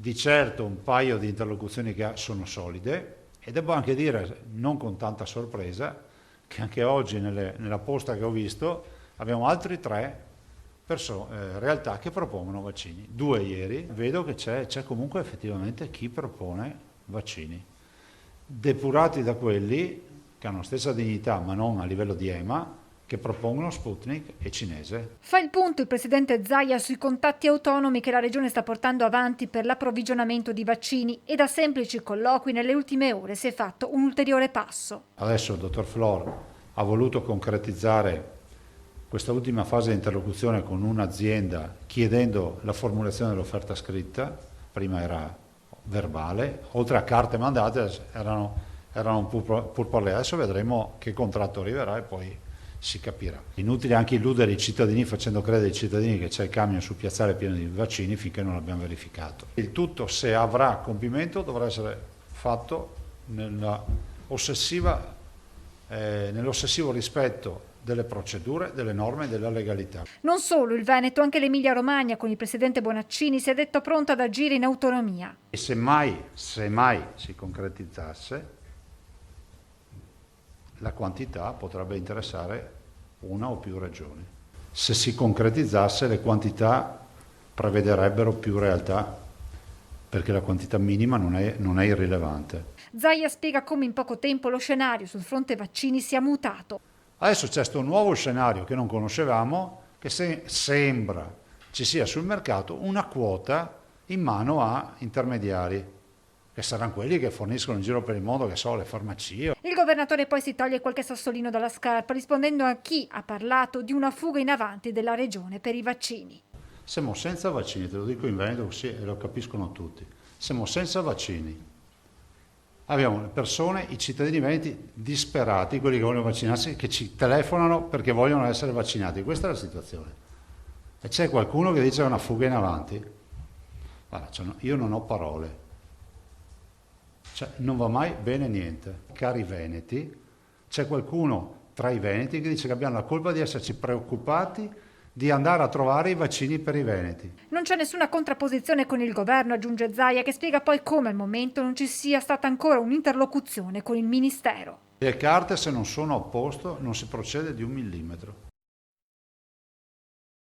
Di certo un paio di interlocuzioni che ha sono solide e devo anche dire, non con tanta sorpresa, che anche oggi nella posta che ho visto abbiamo altri tre realtà che propongono vaccini. Due ieri, vedo che c'è comunque effettivamente chi propone vaccini, depurati da quelli che hanno stessa dignità ma non a livello di EMA, che propongono Sputnik e cinese. Fa il punto il presidente Zaia sui contatti autonomi che la regione sta portando avanti per l'approvvigionamento di vaccini e da semplici colloqui nelle ultime ore si è fatto un ulteriore passo. Adesso il dottor Flor ha voluto concretizzare questa ultima fase di interlocuzione con un'azienda chiedendo la formulazione dell'offerta scritta, prima era verbale, oltre a carte mandate erano un pur parler. Adesso vedremo che contratto arriverà e poi si capirà. Inutile anche illudere i cittadini facendo credere ai cittadini che c'è il camion sul piazzale pieno di vaccini finché non l'abbiamo verificato. Il tutto, se avrà compimento, dovrà essere fatto nell'ossessivo rispetto delle procedure, delle norme e della legalità. Non solo il Veneto, anche l'Emilia Romagna con il presidente Bonaccini si è detto pronto ad agire in autonomia. E se mai si concretizzasse, la quantità potrebbe interessare una o più regioni. Se si concretizzasse, le quantità prevederebbero più realtà, perché la quantità minima non è irrilevante. Zaia spiega come in poco tempo lo scenario sul fronte vaccini sia mutato. Adesso c'è questo nuovo scenario che non conoscevamo, che sembra ci sia sul mercato una quota in mano a intermediari, che saranno quelli che forniscono in giro per il mondo, che so, le farmacie. Il governatore poi si toglie qualche sassolino dalla scarpa rispondendo a chi ha parlato di una fuga in avanti della regione per i vaccini. Siamo senza vaccini, te lo dico in Veneto così e lo capiscono tutti. Siamo senza vaccini. Abbiamo le persone, i cittadini veneti disperati, quelli che vogliono vaccinarsi, che ci telefonano perché vogliono essere vaccinati. Questa è la situazione. E c'è qualcuno che dice che è una fuga in avanti. Guarda, io non ho parole. Non va mai bene niente. Cari veneti, c'è qualcuno tra i veneti che dice che abbiamo la colpa di esserci preoccupati di andare a trovare i vaccini per i veneti. Non c'è nessuna contrapposizione con il governo, aggiunge Zaia, che spiega poi come al momento non ci sia stata ancora un'interlocuzione con il ministero. Le carte, se non sono a posto, non si procede di un millimetro.